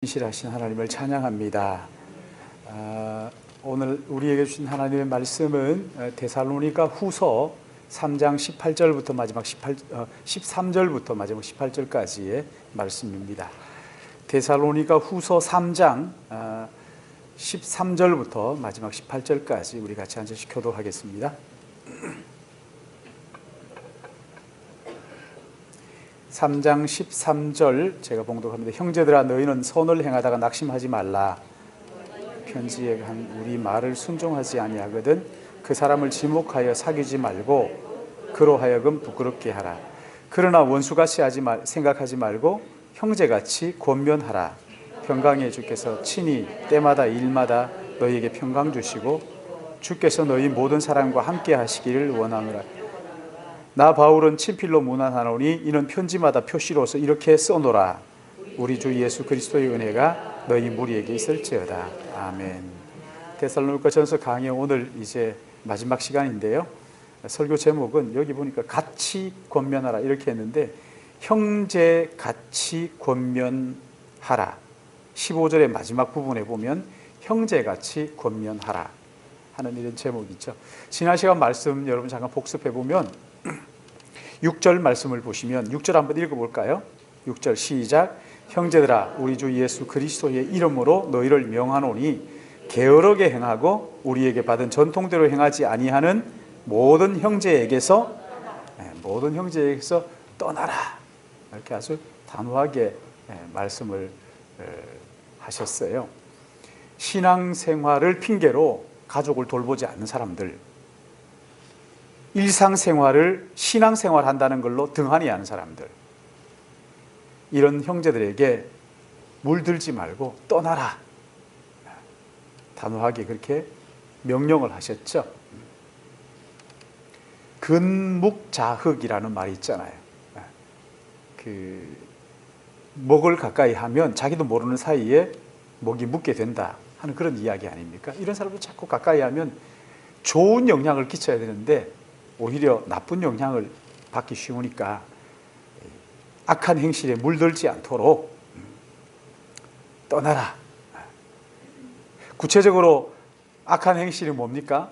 신실하신 하나님을 찬양합니다. 오늘 우리에게 주신 하나님의 말씀은 데살로니가 후서 3장 18절부터 마지막 13절부터 마지막 18절까지의 말씀입니다. 데살로니가 후서 3장 13절부터 마지막 18절까지 우리 같이 앉아서 교독하겠습니다. 3장 13절 제가 봉독합니다. 형제들아, 너희는 선을 행하다가 낙심하지 말라. 편지에 한 우리 말을 순종하지 아니하거든 그 사람을 지목하여 사귀지 말고 그로 하여금 부끄럽게 하라. 그러나 원수같이 생각하지 말고 형제같이 권면하라. 평강의 주께서 친히 때마다 일마다 너희에게 평강 주시고 주께서 너희 모든 사람과 함께 하시기를 원하노라. 나 바울은 친필로 문안하노니 이는 편지마다 표시로서 이렇게 써노라. 우리 주 예수 그리스도의 은혜가 너희 무리에게 있을지어다. 아멘. 데살로니가 전서 강의 오늘 이제 마지막 시간인데요. 설교 제목은 여기 보니까 같이 권면하라 이렇게 했는데 형제 같이 권면하라. 15절의 마지막 부분에 보면 형제같이 권면하라 하는 이런 제목이 있죠. 지난 시간 말씀 여러분 잠깐 복습해 보면 6절 말씀을 보시면 6절 한번 읽어볼까요? 6절 시작. 형제들아, 우리 주 예수 그리스도의 이름으로 너희를 명하노니 게으르게 행하고 우리에게 받은 전통대로 행하지 아니하는 모든 형제에게서 떠나라. 이렇게 아주 단호하게 말씀을 하셨어요. 신앙생활을 핑계로 가족을 돌보지 않는 사람들, 일상생활을 신앙생활 한다는 걸로 등한히 하는 사람들, 이런 형제들에게 물들지 말고 떠나라. 단호하게 그렇게 명령을 하셨죠. 근묵자흑이라는 말이 있잖아요. 목을 가까이 하면 자기도 모르는 사이에 목이 묵게 된다 하는 그런 이야기 아닙니까? 이런 사람들 자꾸 가까이 하면 좋은 영향을 끼쳐야 되는데 오히려 나쁜 영향을 받기 쉬우니까 악한 행실에 물들지 않도록 떠나라. 구체적으로 악한 행실이 뭡니까?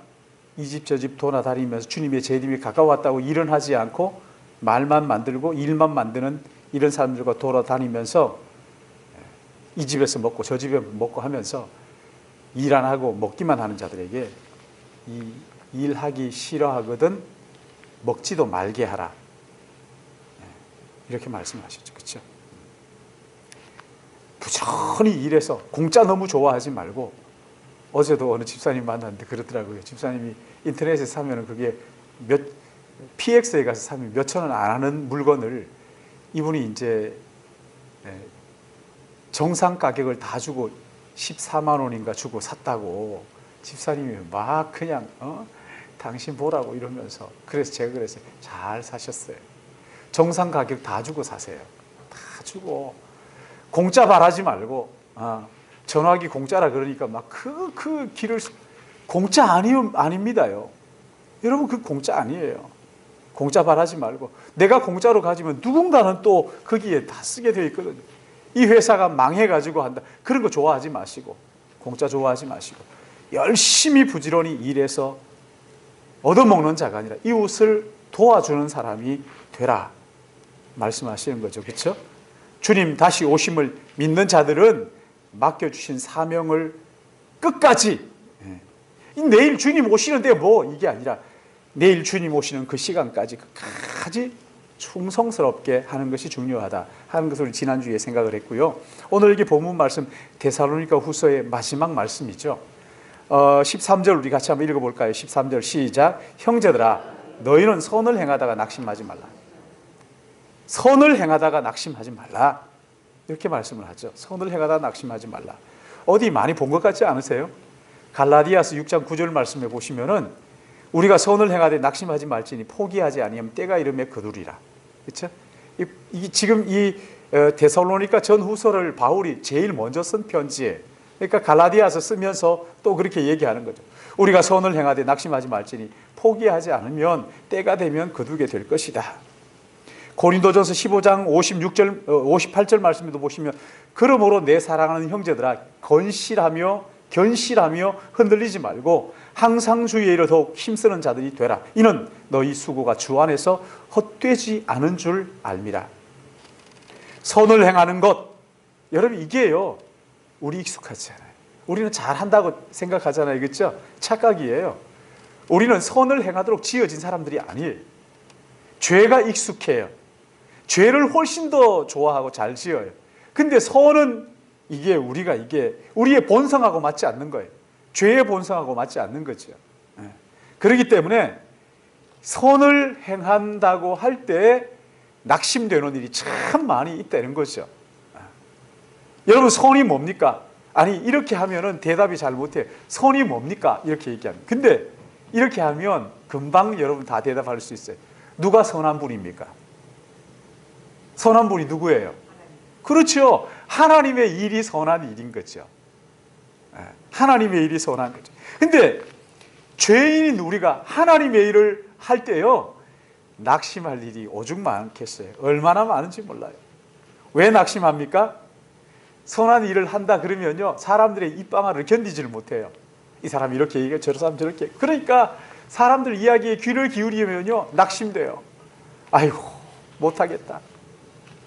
이 집 저 집 돌아다니면서 주님의 재림이 가까웠다고 일은 하지 않고 말만 만들고 일만 만드는 이런 사람들과 돌아다니면서 이 집에서 먹고 저 집에 먹고 하면서 일 안 하고 먹기만 하는 자들에게 이 일하기 싫어하거든 먹지도 말게 하라. 이렇게 말씀하셨죠. 그렇죠? 부지런히 일해서 공짜 너무 좋아하지 말고, 어제도 어느 집사님 만났는데 그러더라고요. 집사님이 인터넷에 사면은 그게 PX에 가서 사면 몇천 원 안 하는 물건을 이분이 이제 정상 가격을 다 주고 14만 원인가 주고 샀다고 집사님이 막 그냥 당신 보라고 이러면서, 그래서 제가 그랬어요. 잘 사셨어요. 정상 가격 다 주고 사세요. 다 주고 공짜 바라지 말고, 전화기 공짜라 그러니까 막 그 길을, 공짜 아닙니다요. 여러분, 그 공짜 아니에요. 공짜 바라지 말고, 내가 공짜로 가지면 누군가는 또 거기에 다 쓰게 되어 있거든요. 이 회사가 망해가지고 한다, 그런 거 좋아하지 마시고, 공짜 좋아하지 마시고, 열심히 부지런히 일해서 얻어먹는 자가 아니라 이웃을 도와주는 사람이 되라 말씀하시는 거죠. 그렇죠? 주님 다시 오심을 믿는 자들은 맡겨주신 사명을 끝까지, 내일 주님 오시는데 뭐 이게 아니라 내일 주님 오시는 그 시간까지 끝까지 충성스럽게 하는 것이 중요하다 하는 것을 지난주에 생각을 했고요. 오늘 이게 본문 말씀 데살로니가 후서의 마지막 말씀이죠. 13절 우리 같이 한번 읽어볼까요? 13절 시작. 형제들아, 너희는 선을 행하다가 낙심하지 말라. 선을 행하다가 낙심하지 말라. 이렇게 말씀을 하죠. 선을 행하다가 낙심하지 말라. 어디 많이 본 것 같지 않으세요? 갈라디아서 6장 9절 말씀에 보시면은 우리가 선을 행하되 낙심하지 말지니 포기하지 아니하면 때가 이르매 거두리라. 그렇죠? 지금 이 데살로니가 전 후서를 바울이 제일 먼저 쓴 편지에, 그러니까 갈라디아서 쓰면서 또 그렇게 얘기하는 거죠. 우리가 선을 행하되 낙심하지 말지니 포기하지 않으면 때가 되면 거두게 될 것이다. 고린도전서 15장 58절 말씀에도 보시면 그러므로 내 사랑하는 형제들아 견실하며 흔들리지 말고 항상 주의 일을 더욱 힘쓰는 자들이 되라. 이는 너희 수고가 주 안에서 헛되지 않은 줄 알미라. 선을 행하는 것, 여러분 이게요 우리 익숙하지 않아요. 우리는 잘한다고 생각하잖아요. 그렇죠? 착각이에요. 우리는 선을 행하도록 지어진 사람들이 아니에요. 죄가 익숙해요. 죄를 훨씬 더 좋아하고 잘 지어요. 근데 선은 이게 우리의 본성하고 맞지 않는 거예요. 죄의 본성하고 맞지 않는 거죠. 그렇기 때문에 선을 행한다고 할 때 낙심되는 일이 참 많이 있다는 거죠. 여러분 선이 뭡니까? 아니 이렇게 하면은 대답이 잘 못해요. 선이 뭡니까? 이렇게 얘기합니다. 근데 이렇게 하면 금방 여러분 다 대답할 수 있어요. 누가 선한 분입니까? 선한 분이 누구예요? 그렇죠. 하나님의 일이 선한 일인 거죠. 하나님의 일이 선한 거죠. 근데 죄인인 우리가 하나님의 일을 할 때요 낙심할 일이 오죽 많겠어요. 얼마나 많은지 몰라요. 왜 낙심합니까? 선한 일을 한다 그러면요 사람들의 입방아를 견디지를 못해요. 이 사람이 이렇게 얘기해, 저 사람 저렇게. 그러니까 사람들 이야기에 귀를 기울이면요 낙심돼요. 아이고 못하겠다.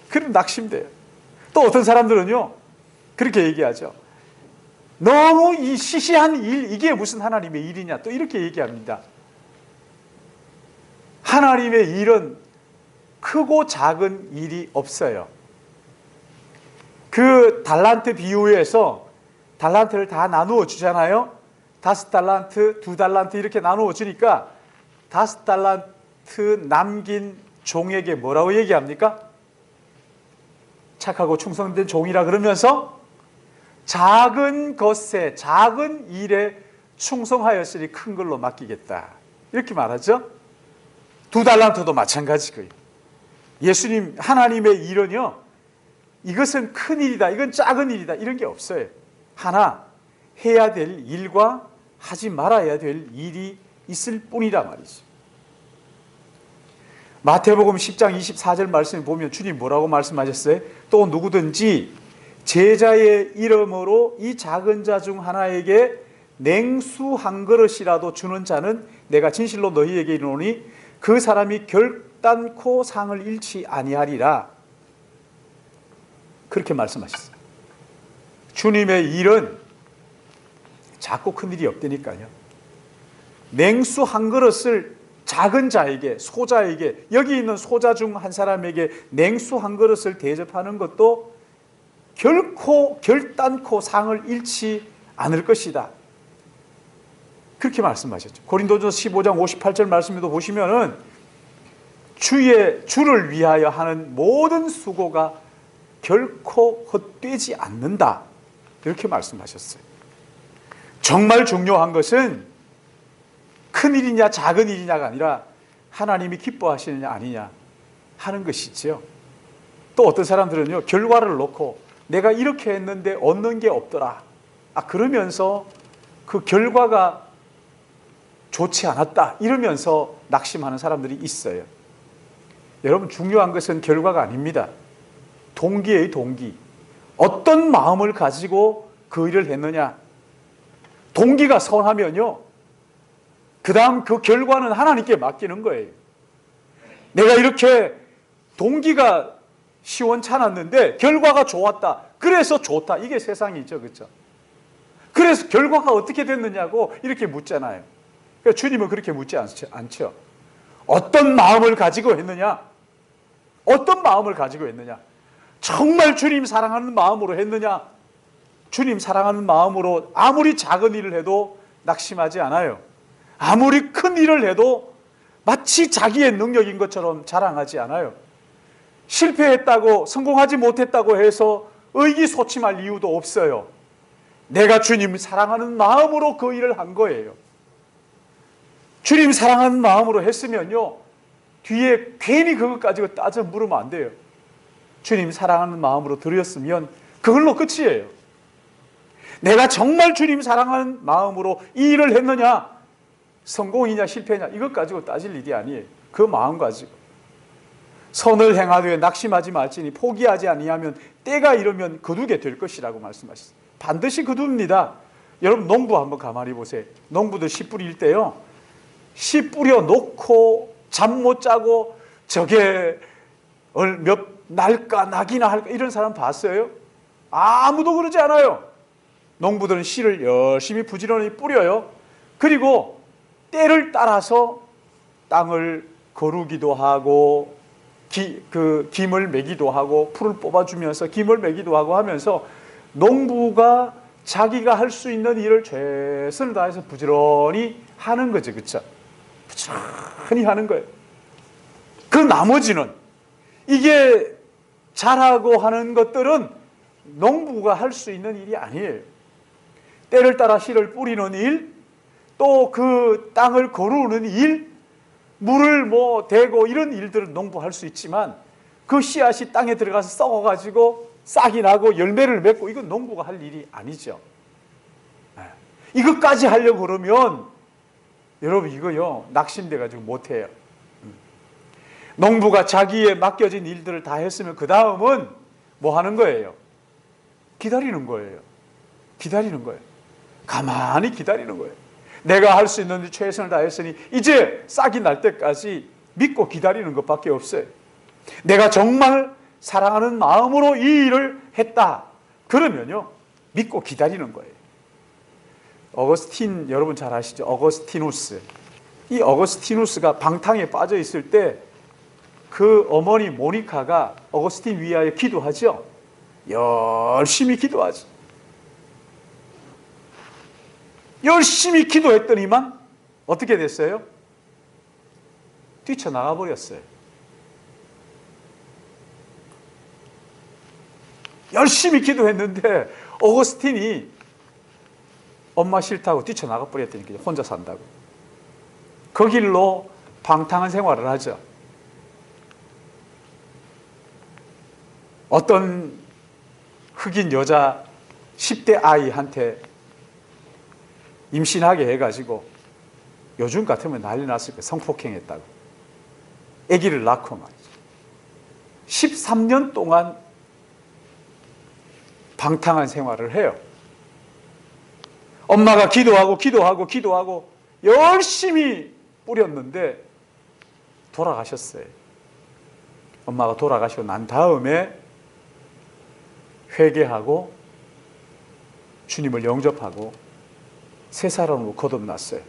그럼 낙심돼요. 또 어떤 사람들은요 그렇게 얘기하죠. 너무 이 시시한 일, 이게 무슨 하나님의 일이냐, 또 이렇게 얘기합니다. 하나님의 일은 크고 작은 일이 없어요. 그 달란트 비유에서 달란트를 다 나누어 주잖아요. 5달란트, 2달란트 이렇게 나누어 주니까 5달란트 남긴 종에게 뭐라고 얘기합니까? 착하고 충성된 종이라 그러면서 작은 것에, 작은 일에 충성하였으니 큰 걸로 맡기겠다 이렇게 말하죠. 2달란트도 마찬가지고요. 예수님 하나님의 일은요 이것은 큰 일이다, 이건 작은 일이다 이런 게 없어요. 하나 해야 될 일과 하지 말아야 될 일이 있을 뿐이라 말이죠. 마태복음 10장 24절 말씀을 보면 주님 뭐라고 말씀하셨어요? 또 누구든지 제자의 이름으로 이 작은 자 중 하나에게 냉수 한 그릇이라도 주는 자는 내가 진실로 너희에게 이르노니 그 사람이 결단코 상을 잃지 아니하리라. 그렇게 말씀하셨어요. 주님의 일은 작고 큰 일이 없다니까요. 냉수 한 그릇을 작은 자에게, 소자에게, 여기 있는 소자 중 한 사람에게 냉수 한 그릇을 대접하는 것도 결단코 상을 잃지 않을 것이다. 그렇게 말씀하셨죠. 고린도전서 15장 58절 말씀에도 보시면은 주를 위하여 하는 모든 수고가 결코 헛되지 않는다. 이렇게 말씀하셨어요. 정말 중요한 것은 큰 일이냐 작은 일이냐가 아니라 하나님이 기뻐하시느냐 아니냐 하는 것이죠. 또 어떤 사람들은요 결과를 놓고 내가 이렇게 했는데 얻는 게 없더라, 그러면서 그 결과가 좋지 않았다 이러면서 낙심하는 사람들이 있어요. 여러분 중요한 것은 결과가 아닙니다. 동기예요. 동기. 어떤 마음을 가지고 그 일을 했느냐. 동기가 선하면요 그 다음 그 결과는 하나님께 맡기는 거예요. 내가 이렇게 동기가 시원찮았는데 결과가 좋았다, 그래서 좋다, 이게 세상이죠. 그렇죠? 그래서 결과가 어떻게 됐느냐고 이렇게 묻잖아요. 그러니까 주님은 그렇게 묻지 않죠. 어떤 마음을 가지고 했느냐, 어떤 마음을 가지고 했느냐, 정말 주님 사랑하는 마음으로 했느냐. 주님 사랑하는 마음으로 아무리 작은 일을 해도 낙심하지 않아요. 아무리 큰 일을 해도 마치 자기의 능력인 것처럼 자랑하지 않아요. 실패했다고, 성공하지 못했다고 해서 의기소침할 이유도 없어요. 내가 주님 사랑하는 마음으로 그 일을 한 거예요. 주님 사랑하는 마음으로 했으면요 뒤에 괜히 그것 가지고 따져 물으면 안 돼요. 주님 사랑하는 마음으로 드렸으면 그걸로 끝이에요. 내가 정말 주님 사랑하는 마음으로 이 일을 했느냐, 성공이냐 실패냐 이것 가지고 따질 일이 아니에요. 그 마음 가지고. 선을 행하되 낙심하지 말지니 포기하지 아니하면 때가 이르면 거두게 될 것이라고 말씀하셨어요. 반드시 거둡니다. 여러분 농부 한번 가만히 보세요. 농부들 씨 뿌릴 때요, 씨 뿌려 놓고 잠 못 자고 저게 몇 날까 낙이나 할까 이런 사람 봤어요? 아무도 그러지 않아요. 농부들은 씨를 열심히 부지런히 뿌려요. 그리고 때를 따라서 땅을 거루기도 하고 김을 매기도 하고 풀을 뽑아주면서 김을 매기도 하고 하면서 농부가 자기가 할 수 있는 일을 최선을 다해서 부지런히 하는 거죠. 그렇죠? 부지런히 하는 거예요. 그 나머지는 이게 잘하고 하는 것들은 농부가 할 수 있는 일이 아니에요. 때를 따라 씨를 뿌리는 일, 또 그 땅을 거루는 일, 물을 대고 이런 일들은 농부할 수 있지만 그 씨앗이 땅에 들어가서 썩어가지고 싹이 나고 열매를 맺고 이건 농부가 할 일이 아니죠. 이것까지 하려고 그러면 여러분 이거요 낙심돼가지고 못해요. 농부가 자기에 맡겨진 일들을 다 했으면 그 다음은 뭐 하는 거예요? 기다리는 거예요. 기다리는 거예요. 가만히 기다리는 거예요. 내가 할 수 있는 최선을 다했으니 이제 싹이 날 때까지 믿고 기다리는 것밖에 없어요. 내가 정말 사랑하는 마음으로 이 일을 했다. 그러면요 믿고 기다리는 거예요. 어거스틴 여러분 잘 아시죠? 어거스티누스. 이 어거스티누스가 방탕에 빠져 있을 때 그 어머니 모니카가 어거스틴 위하여 기도하죠. 열심히 기도하죠. 열심히 기도했더니만 어떻게 됐어요? 뛰쳐나가 버렸어요. 열심히 기도했는데 어거스틴이 엄마 싫다고 뛰쳐나가 버렸다니까요. 혼자 산다고. 그 길로 방탕한 생활을 하죠. 어떤 흑인 여자 10대 아이한테 임신하게 해가지고 요즘 같으면 난리 났을 거예요. 성폭행했다고. 아기를 낳고 말이죠. 13년 동안 방탕한 생활을 해요. 엄마가 기도하고 열심히 뿌렸는데 돌아가셨어요. 엄마가 돌아가시고 난 다음에 회개하고 주님을 영접하고 새 사람으로 거듭났어요.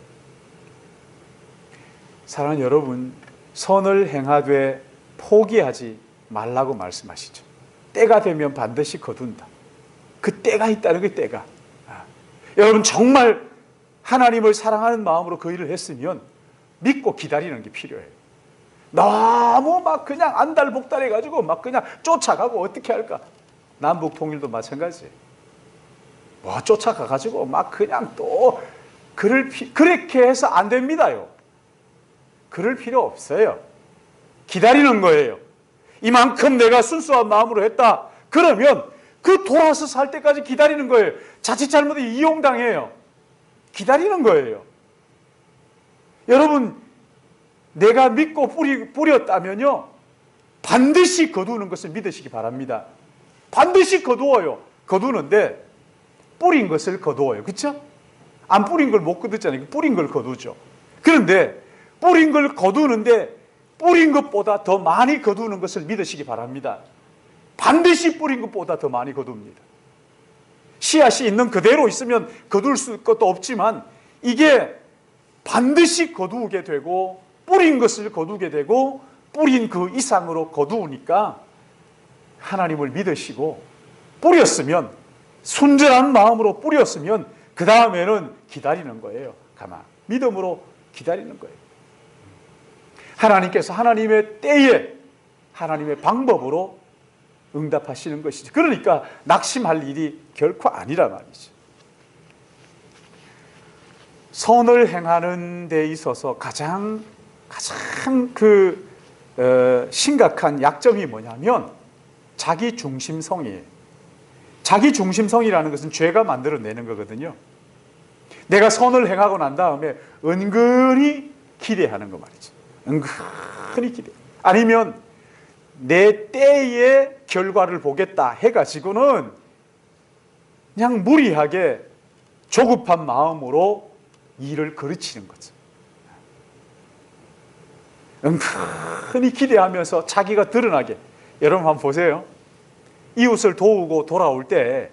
사랑하는 여러분, 선을 행하되 포기하지 말라고 말씀하시죠. 때가 되면 반드시 거둔다. 그 때가 있다는 그 때가. 여러분 정말 하나님을 사랑하는 마음으로 그 일을 했으면 믿고 기다리는 게 필요해요. 너무 막 그냥 안달복달해가지고 막 그냥 쫓아가고 어떻게 할까? 남북 통일도 마찬가지예요. 쫓아가가지고 막 그냥 또 그렇게 해서 안 됩니다요. 그럴 필요 없어요. 기다리는 거예요. 이만큼 내가 순수한 마음으로 했다. 그러면 그 돌아서 살 때까지 기다리는 거예요. 자칫 잘못해 이용당해요. 기다리는 거예요. 여러분 내가 믿고 뿌렸다면요 반드시 거두는 것을 믿으시기 바랍니다. 반드시 거두어요. 거두는데 뿌린 것을 거두어요. 그렇죠? 안 뿌린 걸 못 거두잖아요. 뿌린 걸 거두죠. 그런데 뿌린 걸 거두는데 뿌린 것보다 더 많이 거두는 것을 믿으시기 바랍니다. 반드시 뿌린 것보다 더 많이 거둡니다. 씨앗이 있는 그대로 있으면 거둘 것도 없지만 이게 반드시 거두게 되고 뿌린 것을 거두게 되고 뿌린 그 이상으로 거두니까 하나님을 믿으시고 뿌렸으면 순전한 마음으로 뿌렸으면 그 다음에는 기다리는 거예요. 가만 믿음으로 기다리는 거예요. 하나님께서 하나님의 때에 하나님의 방법으로 응답하시는 것이죠. 그러니까 낙심할 일이 결코 아니라 말이죠. 선을 행하는 데 있어서 가장 심각한 약점이 뭐냐면 자기 중심성이에요. 자기 중심성이라는 것은 죄가 만들어내는 거거든요. 내가 선을 행하고 난 다음에 은근히 기대하는 거 말이죠. 은근히 기대. 아니면 내 때의 결과를 보겠다 해가지고는 그냥 무리하게 조급한 마음으로 일을 그르치는 거죠. 은근히 기대하면서 자기가 드러나게. 여러분 한번 보세요. 이웃을 도우고 돌아올 때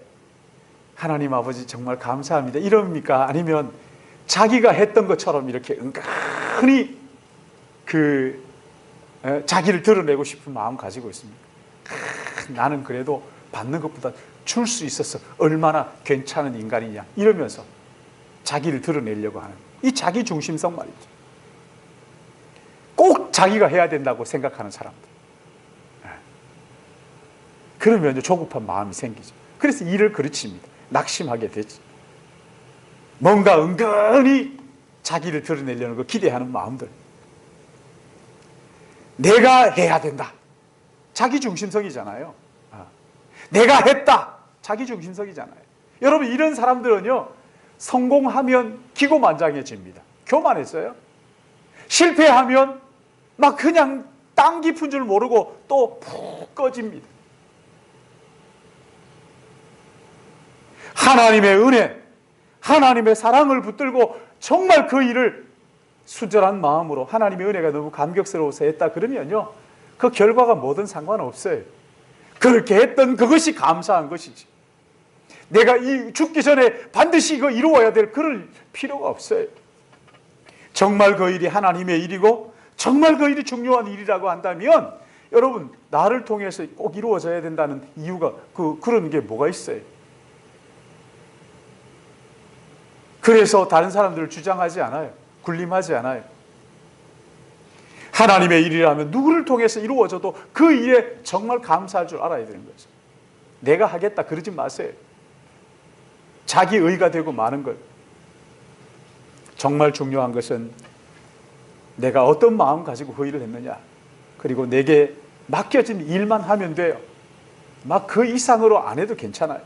하나님 아버지 정말 감사합니다 이럽니까? 아니면 자기가 했던 것처럼 이렇게 은근히 자기를 드러내고 싶은 마음 가지고 있습니까? 나는 그래도 받는 것보다 줄 수 있어서 얼마나 괜찮은 인간이냐 이러면서 자기를 드러내려고 하는 이 자기 중심성 말이죠. 꼭 자기가 해야 된다고 생각하는 사람들. 그러면 이제 조급한 마음이 생기죠. 그래서 일을 그르칩니다. 낙심하게 되지. 뭔가 은근히 자기를 드러내려는 거 기대하는 마음들. 내가 해야 된다. 자기 중심성이잖아요. 내가 했다. 자기 중심성이잖아요. 여러분 이런 사람들은요 성공하면 기고만장해집니다. 교만했어요. 실패하면 막 그냥 땅 깊은 줄 모르고 또 푹 꺼집니다. 하나님의 은혜, 하나님의 사랑을 붙들고 정말 그 일을 순전한 마음으로 하나님의 은혜가 너무 감격스러워서 했다 그러면요 그 결과가 뭐든 상관없어요. 그렇게 했던 그것이 감사한 것이지. 내가 죽기 전에 반드시 이거 이루어야 될 그럴 필요가 없어요. 정말 그 일이 하나님의 일이고 정말 그 일이 중요한 일이라고 한다면 여러분 나를 통해서 꼭 이루어져야 된다는 이유가 그런 게 뭐가 있어요? 그래서 다른 사람들을 주장하지 않아요. 군림하지 않아요. 하나님의 일이라면 누구를 통해서 이루어져도 그 일에 정말 감사할 줄 알아야 되는 거죠. 내가 하겠다 그러지 마세요. 자기 의가 되고 마는 것. 정말 중요한 것은 내가 어떤 마음 가지고 그 일을 했느냐. 그리고 내게 맡겨진 일만 하면 돼요. 막 그 이상으로 안 해도 괜찮아요.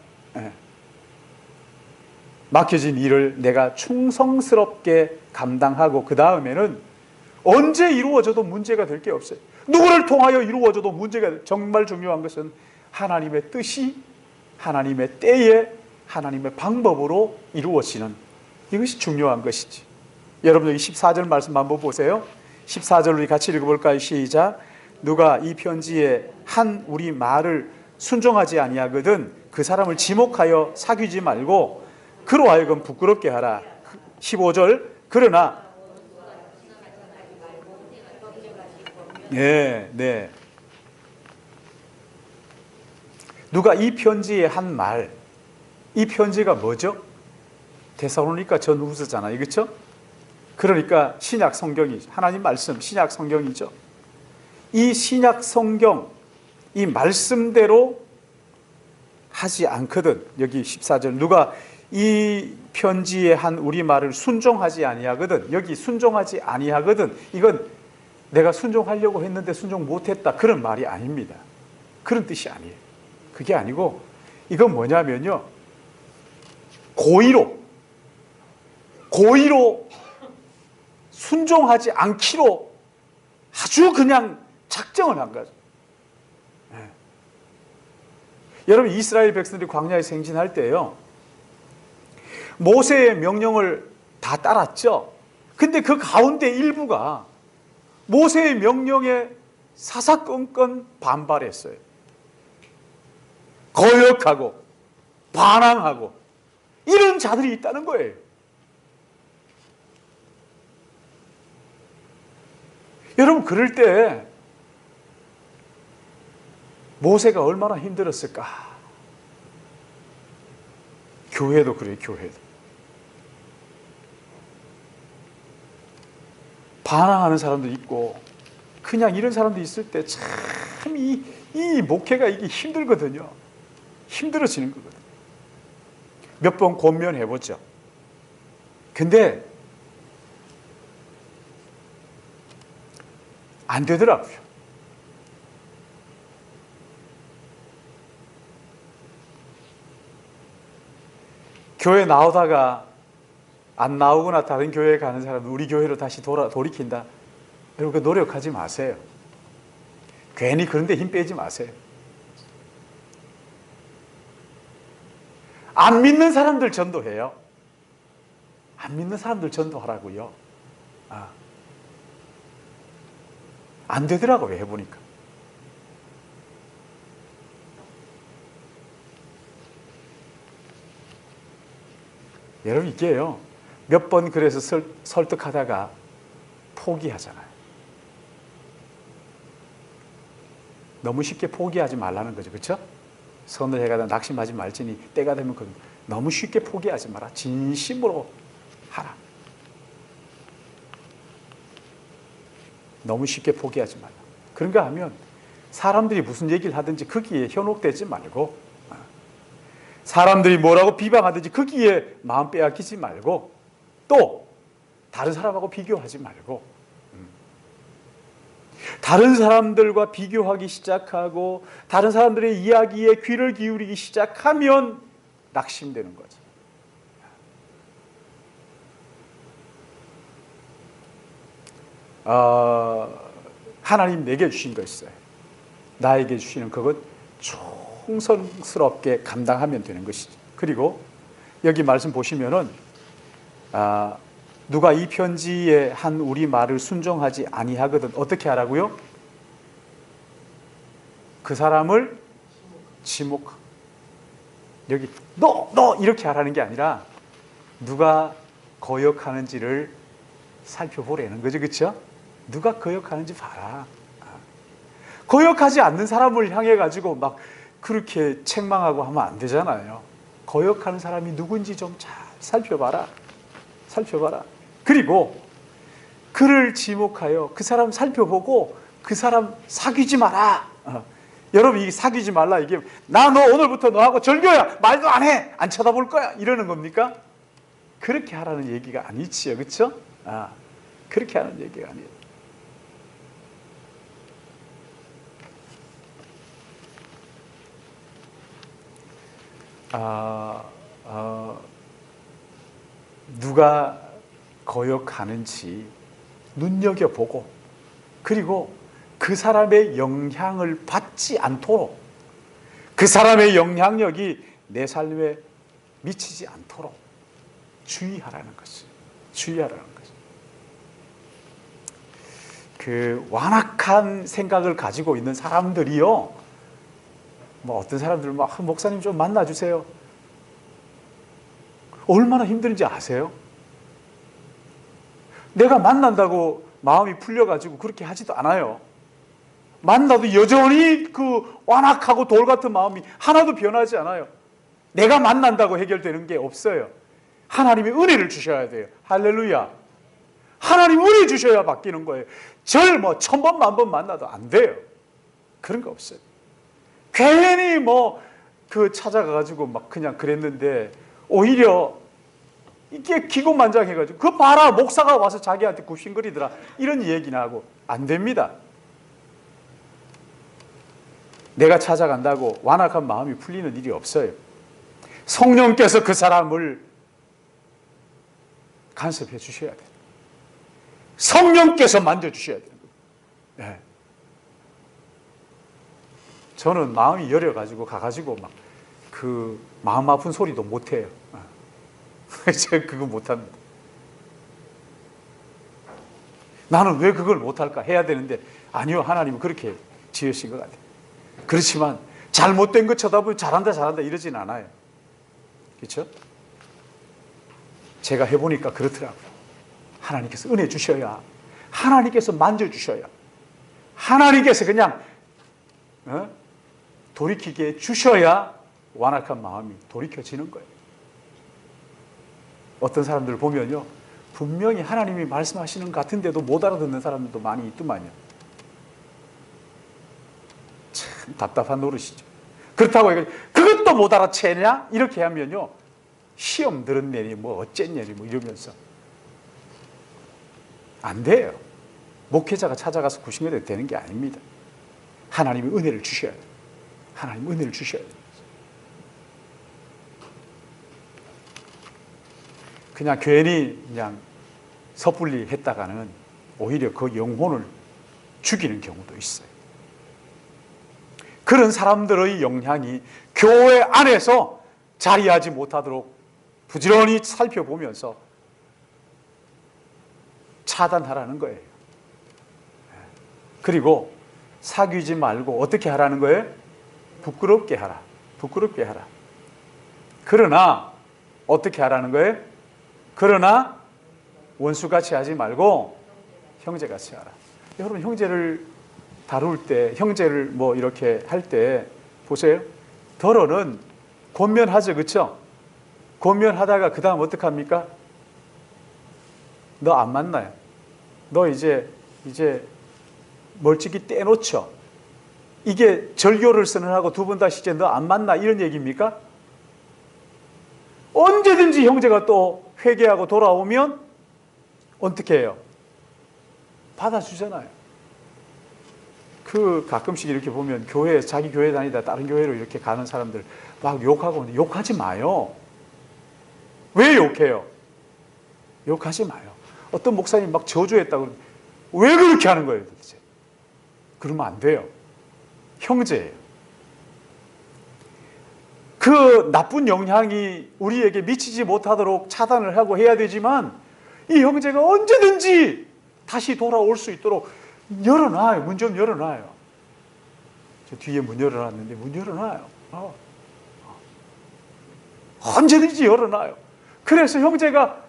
맡겨진 일을 내가 충성스럽게 감당하고 그 다음에는 언제 이루어져도 문제가 될 게 없어요. 누구를 통하여 이루어져도 문제가 정말 중요한 것은 하나님의 뜻이 하나님의 때에 하나님의 방법으로 이루어지는 이것이 중요한 것이지. 여러분 여기 14절 말씀 한번 보세요. 14절 우리 같이 읽어볼까요? 시작. 누가 이 편지에 한 우리 말을 순종하지 아니하거든 그 사람을 지목하여 사귀지 말고 그로 하여금 부끄럽게 하라. 15절 그러나 네. 누가 이 편지에 한 말, 이 편지가 뭐죠? 데살로니가 전후서잖아요, 그렇죠? 그러니까 신약 성경이죠. 하나님 말씀, 신약 성경이죠. 이 신약 성경, 이 말씀대로 하지 않거든. 여기 14절 누가 이 편지에 한 우리 말을 순종하지 아니하거든. 여기 순종하지 아니하거든. 이건 내가 순종하려고 했는데 순종 못했다 그런 말이 아닙니다. 그런 뜻이 아니에요. 그게 아니고 이건 뭐냐면요 고의로 순종하지 않기로 아주 그냥 작정을 한 거죠. 네. 여러분 이스라엘 백성들이 광야에 행진할 때요 모세의 명령을 다 따랐죠. 근데 그 가운데 일부가 모세의 명령에 사사건건 반발했어요. 거역하고 반항하고 이런 자들이 있다는 거예요. 여러분 그럴 때 모세가 얼마나 힘들었을까. 교회도 그래요. 교회도 반항하는 사람도 있고 그냥 이런 사람도 있을 때 참 이 목회가 이게 힘들거든요. 힘들어지는 거거든요. 몇 번 권면해보죠. 근데 안 되더라고요. 교회 나오다가 안 나오거나 다른 교회에 가는 사람은 우리 교회로 다시 돌이킨다. 여러분 그 노력하지 마세요. 괜히 그런데 힘 빼지 마세요. 안 믿는 사람들 전도해요. 안 믿는 사람들 전도하라고요. 안 되더라고요, 해보니까. 여러분, 이게요, 몇 번 그래서 설득하다가 포기하잖아요. 너무 쉽게 포기하지 말라는 거죠. 그렇죠? 선을 해가다 낙심하지 말지니 때가 되면 너무 쉽게 포기하지 마라. 진심으로 하라. 너무 쉽게 포기하지 말라. 그런가 하면 사람들이 무슨 얘기를 하든지 거기에 현혹되지 말고, 사람들이 뭐라고 비방하든지 거기에 마음 빼앗기지 말고, 또 다른 사람하고 비교하지 말고, 다른 사람들과 비교하기 시작하고 다른 사람들의 이야기에 귀를 기울이기 시작하면 낙심되는 거죠. 하나님 내게 주신 거 있어요. 나에게 주시는 그것 충성스럽게 감당하면 되는 것이죠. 그리고 여기 말씀 보시면은 누가 이 편지에 한 우리 말을 순종하지 아니하거든 어떻게 하라고요? 그 사람을 지목. 여기 너 이렇게 하라는 게 아니라 누가 거역하는지를 살펴보라는 거죠. 그렇죠? 누가 거역하는지 봐라. 거역하지 않는 사람을 향해 가지고 막 그렇게 책망하고 하면 안 되잖아요. 거역하는 사람이 누군지 좀 잘 살펴봐라. 그리고 그를 지목하여 그 사람 살펴보고 그 사람 사귀지 마라. 여러분, 이 사귀지 말라 이게 나 너 오늘부터 너하고 절교야. 말도 안 해. 안 쳐다볼 거야. 이러는 겁니까? 그렇게 하라는 얘기가 아니지요. 그렇죠? 그렇게 하는 얘기가 아니에요. 누가 거역하는지 눈여겨보고 그리고 그 사람의 영향을 받지 않도록 그 사람의 영향력이 내 삶에 미치지 않도록 주의하라는 것이 주의하라는 것이 그 완악한 생각을 가지고 있는 사람들이요 뭐 어떤 사람들은 막 목사님 좀 만나주세요. 얼마나 힘든지 아세요? 내가 만난다고 마음이 풀려가지고 그렇게 하지도 않아요. 만나도 여전히 그 완악하고 돌 같은 마음이 하나도 변하지 않아요. 내가 만난다고 해결되는 게 없어요. 하나님이 은혜를 주셔야 돼요. 할렐루야. 하나님 은혜 주셔야 바뀌는 거예요. 절 뭐 1000번 만번 만나도 안 돼요. 그런 거 없어요. 괜히 뭐 그 찾아가가지고 막 그냥 그랬는데 오히려 이게 기고만장해가지고 그 봐라 목사가 와서 자기한테 굽신거리더라 이런 얘기나 하고 안 됩니다. 내가 찾아간다고 완악한 마음이 풀리는 일이 없어요. 성령께서 그 사람을 간섭해 주셔야 돼요. 성령께서 만져주셔야 돼요. 네. 저는 마음이 여려가지고 가가지고 막 그 마음 아픈 소리도 못해요. 제가 그거 못합니다. 나는 왜 그걸 못할까 해야 되는데 아니요 하나님은 그렇게 지으신 것 같아요. 그렇지만 잘못된 거 쳐다보면 잘한다 이러진 않아요. 그렇죠? 제가 해보니까 그렇더라고요. 하나님께서 은혜 주셔야 하나님께서 만져주셔야 하나님께서 그냥 돌이키게 주셔야 완악한 마음이 돌이켜지는 거예요. 어떤 사람들 보면요 분명히 하나님이 말씀하시는 것 같은데도 못 알아듣는 사람들도 많이 있더만요. 참 답답한 노릇이죠. 그렇다고 그것도 못 알아채냐 이렇게 하면요 시험 들었네니 뭐 어쨌냐니 뭐 이러면서 안 돼요. 목회자가 찾아가서 구신거리 되는 게 아닙니다. 하나님이 은혜를 주셔야 돼요. 하나님 은혜를 주셔야 돼요. 그냥 괜히 그냥 섣불리 했다가는 오히려 그 영혼을 죽이는 경우도 있어요. 그런 사람들의 영향이 교회 안에서 자리하지 못하도록 부지런히 살펴보면서 차단하라는 거예요. 그리고 사귀지 말고 어떻게 하라는 거예요? 부끄럽게 하라. 부끄럽게 하라. 그러나 어떻게 하라는 거예요? 그러나 원수같이 하지 말고 형제같이 하라. 여러분, 형제를 다룰 때, 형제를 뭐 이렇게 할 때 보세요. 더러는 권면하죠, 그렇죠? 권면하다가 그 다음 어떡합니까? 너 안 만나요. 너 이제 멀찍이 떼놓죠. 이게 절교를 선언하고 두 번 다시 이제 너 안 만나 이런 얘기입니까? 언제든지 형제가 또 회개하고 돌아오면 어떻게 해요? 받아주잖아요. 가끔씩 이렇게 보면 교회, 자기 교회 다니다 다른 교회로 이렇게 가는 사람들 막 욕하고, 욕하지 마요. 왜 욕해요? 욕하지 마요. 어떤 목사님 막 저주했다고 왜 그렇게 하는 거예요, 도대체? 그러면 안 돼요. 형제예요. 그 나쁜 영향이 우리에게 미치지 못하도록 차단을 하고 해야 되지만 이 형제가 언제든지 다시 돌아올 수 있도록 열어놔요. 문 좀 열어놔요. 저 뒤에 문 열어놨는데 문 열어놔요. 언제든지 열어놔요. 그래서 형제가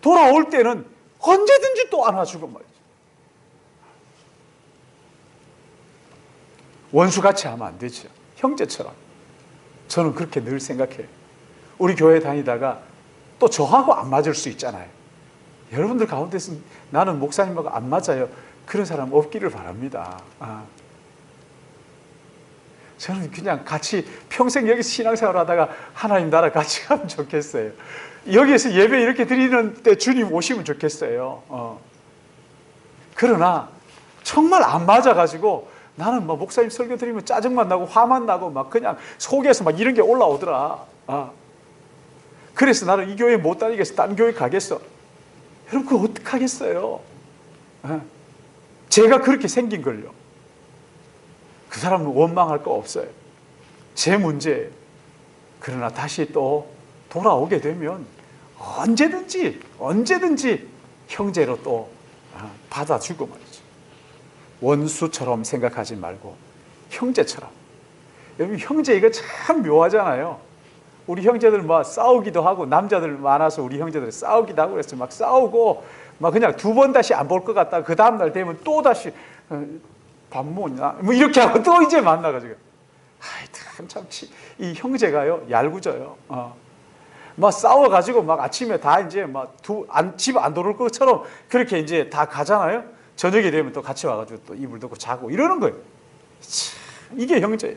돌아올 때는 언제든지 또 안아주고 말이죠. 원수같이 하면 안 되죠. 형제처럼. 저는 그렇게 늘 생각해요. 우리 교회 다니다가 또 저하고 안 맞을 수 있잖아요. 여러분들 가운데서 나는 목사님하고 안 맞아요. 그런 사람 없기를 바랍니다. 저는 그냥 같이 평생 여기서 신앙생활 하다가 하나님 나라 같이 가면 좋겠어요. 여기에서 예배 이렇게 드리는 때 주님 오시면 좋겠어요. 그러나 정말 안 맞아가지고 나는 막 목사님 설교 드리면 짜증만 나고 화만 나고 막 그냥 속에서 막 이런 게 올라오더라. 그래서 나는 이 교회 못 다니겠어. 다른 교회 가겠어. 여러분, 그거 어떡하겠어요? 제가 그렇게 생긴 걸요. 그 사람은 원망할 거 없어요. 제 문제예요. 그러나 다시 또 돌아오게 되면 언제든지 형제로 또 받아주고 말이죠. 원수처럼 생각하지 말고 형제처럼. 여러분, 형제 이거 참 묘하잖아요. 우리 형제들 막 싸우기도 하고, 남자들 많아서 우리 형제들 싸우기도 하고 그래서 막 싸우고 막 그냥 두 번 다시 안 볼 것 같다. 그 다음날 되면 또 다시 밥 먹냐 뭐 이렇게 하고 또 이제 만나가지고 이 형제가요 얄궂어요. 막 싸워가지고 막 아침에 다 이제 막 집 안 돌을 것처럼 그렇게 이제 다 가잖아요. 저녁이 되면 또 같이 와가지고 또 이불 덮고 자고 이러는 거예요. 참, 이게 형제예요.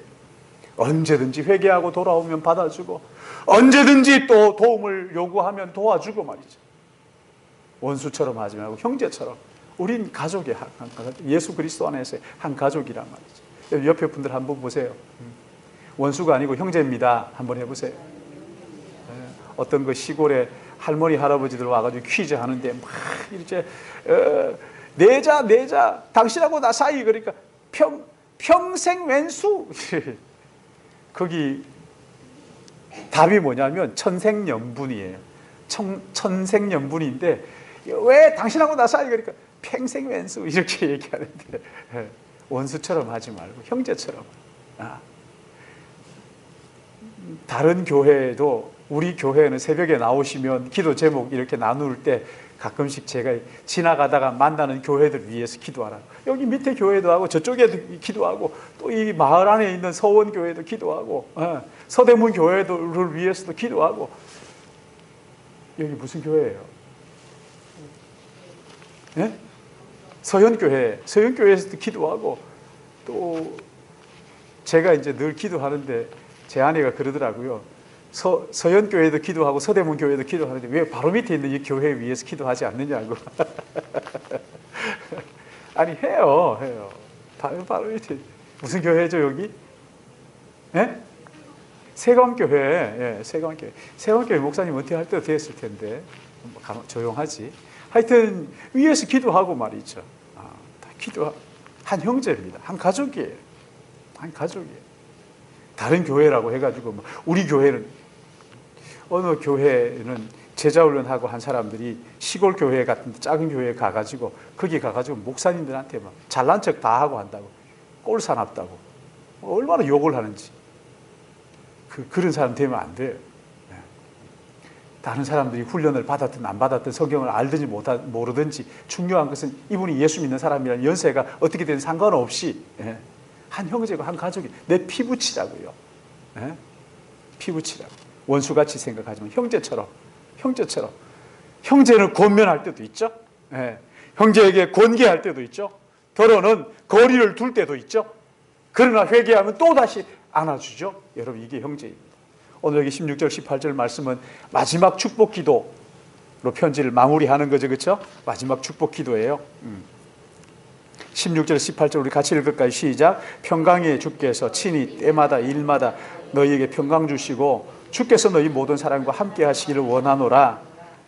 언제든지 회개하고 돌아오면 받아주고, 언제든지 또 도움을 요구하면 도와주고 말이죠. 원수처럼 하지 말고 형제처럼. 우린 가족이야. 예수 그리스도 안에서의 한 가족이란 말이죠. 옆에 분들 한번 보세요. 원수가 아니고 형제입니다. 한번 해보세요. 어떤 그 시골에 할머니 할아버지들 와가지고 퀴즈 하는데 막 이렇게 내자 당신하고 나 사이 그러니까 평생 왼수. 거기 답이 뭐냐면 천생연분이에요. 천생연분인데 왜 당신하고 나 사이 그러니까 평생 왼수 이렇게 얘기하는데 원수처럼 하지 말고 형제처럼. 다른 교회도 우리 교회는 새벽에 나오시면 기도 제목 이렇게 나눌 때 가끔씩 제가 지나가다가 만나는 교회들 위해서 기도하라. 여기 밑에 교회도 하고 저쪽에도 기도하고 또 이 마을 안에 있는 서원 교회도 기도하고 서대문 교회를 위해서도 기도하고. 여기 무슨 교회예요? 네? 서현교회에서도 기도하고 또 제가 이제 늘 기도하는데 제 아내가 그러더라고요. 서현교회도 기도하고 서대문 교회도 기도하는데 왜 바로 밑에 있는 이 교회 위해서 기도하지 않느냐고. 아니 해요. 바로 밑에 무슨 교회죠 여기? 예? 세광교회. 예, 세광교회 목사님 은퇴할 때 됐을 텐데 조용하지. 하여튼 위에서 기도하고 말이죠. 다 기도하고 한 형제입니다. 한 가족이에요. 다른 교회라고 해가지고 우리 교회는 어느 교회는 제자훈련하고 한 사람들이 시골 교회 같은 작은 교회에 가가지고 거기 가가지고 목사님들한테 막 잘난 척 다 하고 한다고 꼴 사납다고 얼마나 욕을 하는지 그런 사람 되면 안 돼요. 다른 사람들이 훈련을 받았든 안 받았든 성경을 알든지 모르든지 중요한 것은 이분이 예수 믿는 사람이라는 연세가 어떻게 되든 상관없이 한 형제고 한 가족이 내 피부치라고요. 피부치라고. 원수같이 생각하지만 형제처럼 형제는 권면할 때도 있죠. 형제에게 권계할 때도 있죠. 더러는 거리를 둘 때도 있죠. 그러나 회개하면 또다시 안아주죠. 여러분 이게 형제입니다. 오늘 여기 16절 18절 말씀은 마지막 축복 기도로 편지를 마무리하는 거죠. 그렇죠? 마지막 축복 기도예요. 16절 18절 우리 같이 읽을까요? 시작. 평강의 주께서 친히 때마다 일마다 너희에게 평강 주시고 주께서 너희 모든 사람과 함께 하시기를 원하노라.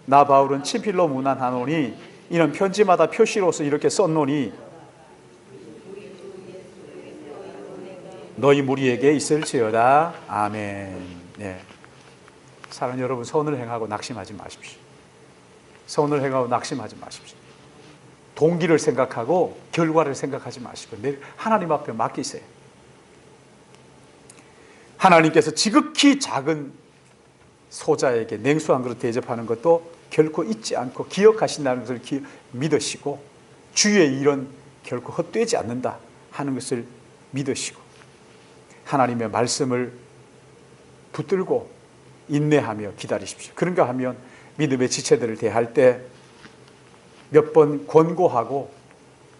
나 바울은 친필로 문안하노니 이는 편지마다 표시로서 이렇게 썼노니 너희 무리에게 있을지어다. 아멘. 네. 사랑하는 여러분, 선을 행하고 낙심하지 마십시오. 선을 행하고 낙심하지 마십시오. 동기를 생각하고 결과를 생각하지 마시고 내일 하나님 앞에 맡기세요. 하나님께서 지극히 작은 소자에게 냉수 한 그릇 대접하는 것도 결코 잊지 않고 기억하신다는 것을 믿으시고 주의 일은 결코 헛되지 않는다 하는 것을 믿으시고 하나님의 말씀을 붙들고 인내하며 기다리십시오. 그런가 하면 믿음의 지체들을 대할 때 몇 번 권고하고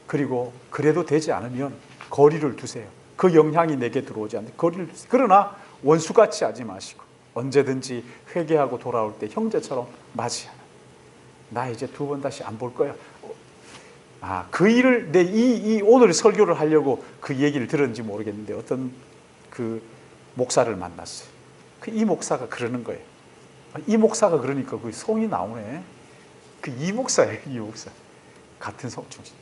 그리고 그래도 되지 않으면 거리를 두세요. 그 영향이 내게 들어오지 않는 거리를 두세요. 그러나 원수같이 하지 마시고 언제든지 회개하고 돌아올 때 형제처럼 맞이하라. 나 이제 두 번 다시 안 볼 거야. 그 일을 오늘 설교를 하려고 그 얘기를 들었는지 모르겠는데 어떤 그 목사를 만났어요. 이 목사가 그러는 거예요. 이 목사가 그러니까 그 성이 나오네. 그 이 목사예요. 이 목사. 같은 성 중심.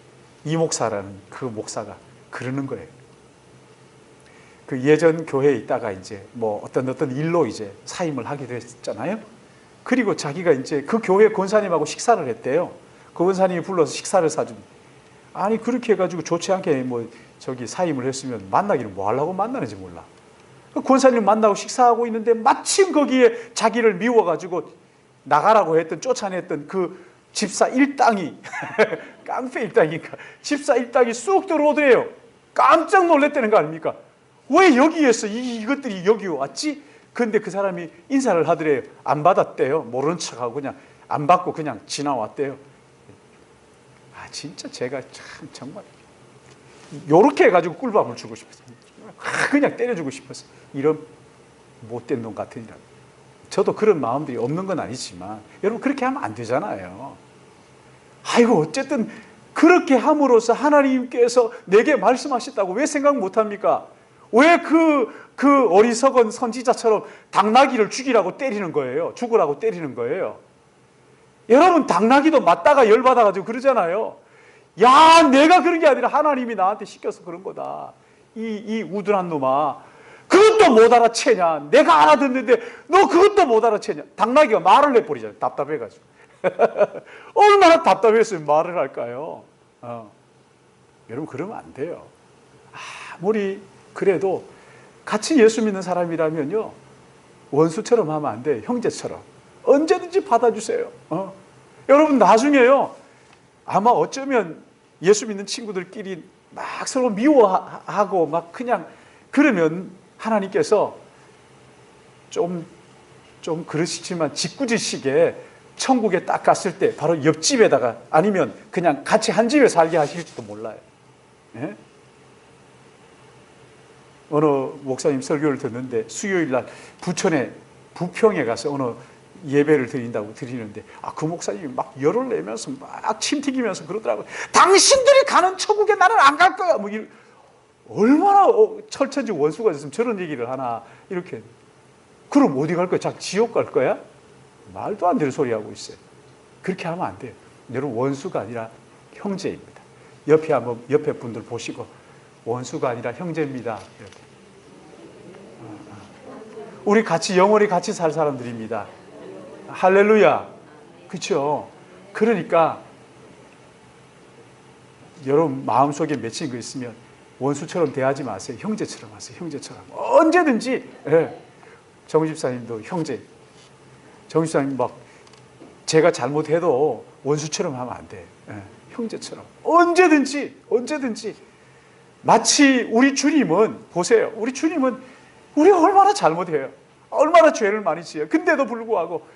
이 목사라는 그 목사가 그러는 거예요. 그 예전 교회에 있다가 이제 어떤 일로 이제 사임을 하게 됐잖아요. 그리고 자기가 이제 그 교회 권사님하고 식사를 했대요. 그 권사님이 불러서 식사를 사준. 아니 그렇게 해가지고 좋지 않게 사임을 했으면 만나기를 뭐 하려고 만나는지 몰라. 그 권사님 만나고 식사하고 있는데 마침 거기에 자기를 미워가지고 나가라고 했던 쫓아냈던 그 집사 일당이 깡패 일당이니까 집사 일당이 쑥 들어오더래요. 깜짝 놀랐다는 거 아닙니까? 왜 여기에서 이것들이 여기 왔지? 근데 그 사람이 인사를 하더래요. 안 받았대요. 모르는 척하고 그냥 안 받고 그냥 지나왔대요. 진짜 제가 참 정말 요렇게 해가지고 꿀밤을 주고 싶었어요. 그냥 때려주고 싶었어요. 이런 못된 놈 같은 이라. 저도 그런 마음들이 없는 건 아니지만 여러분 그렇게 하면 안 되잖아요. 어쨌든 그렇게 함으로써 하나님께서 내게 말씀하셨다고 왜 생각 못합니까? 왜 그 어리석은 선지자처럼 당나귀를 죽이라고 때리는 거예요? 죽으라고 때리는 거예요? 여러분 당나귀도 맞다가 열받아가지고 그러잖아요. 야, 내가 그런 게 아니라 하나님이 나한테 시켜서 그런 거다. 이 우둔한 놈아, 그것도 못 알아채냐? 내가 알아듣는데 너 그것도 못 알아채냐? 당나귀가 말을 해버리잖아요. 답답해가지고. 얼마나 답답했으면 말을 할까요? 여러분 그러면 안 돼요. 아무리 그래도 같이 예수 믿는 사람이라면요 원수처럼 하면 안 돼요. 형제처럼 언제든지 받아주세요. 여러분 나중에요 아마 어쩌면 예수 믿는 친구들끼리 막 서로 미워하고 막 그냥 그러면 하나님께서 좀 그러시지만 짓궂으시게 천국에 딱 갔을 때 바로 옆집에다가 아니면 그냥 같이 한 집에 살게 하실지도 몰라요. 예? 어느 목사님 설교를 듣는데 수요일 날 부평에 가서 어느 예배를 드리는데 그 목사님이 막 열을 내면서 막 침 튀기면서 그러더라고요. 당신들이 가는 천국에 나는 안 갈 거야. 얼마나 철천지 원수가 있으면 저런 얘기를 하나 이렇게. 그럼 어디 갈 거야? 지옥 갈 거야? 말도 안 되는 소리 하고 있어요. 그렇게 하면 안 돼요. 여러분 원수가 아니라 형제입니다. 옆에 분들 보시고 원수가 아니라 형제입니다. 이렇게. 우리 같이 영원히 같이 살 사람들입니다. 할렐루야. 그렇죠? 그러니까 여러분 마음속에 맺힌 거 있으면 원수처럼 대하지 마세요. 형제처럼 하세요. 형제처럼. 언제든지. 예. 정 집사님도 형제. 정 집사님 막 제가 잘못해도 원수처럼 하면 안 돼. 예. 형제처럼. 언제든지. 마치 우리 주님은 보세요. 우리 주님은 우리가 얼마나 잘못해요. 얼마나 죄를 많이 지어요. 근데도 불구하고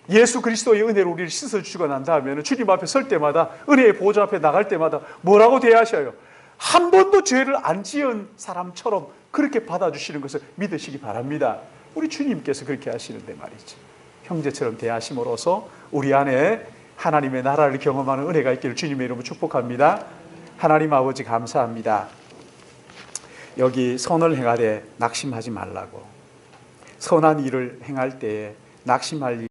예수 그리스도의 은혜로 우리를 씻어주시고 난 다음에는 주님 앞에 설 때마다 은혜의 보좌 앞에 나갈 때마다 뭐라고 대하셔요? 한 번도 죄를 안 지은 사람처럼 그렇게 받아주시는 것을 믿으시기 바랍니다. 우리 주님께서 그렇게 하시는데 말이죠. 형제처럼 대하심으로써 우리 안에 하나님의 나라를 경험하는 은혜가 있기를 주님의 이름으로 축복합니다. 하나님 아버지 감사합니다. 여기 선을 행하되 낙심하지 말라고. 선한 일을 행할 때에 낙심할 일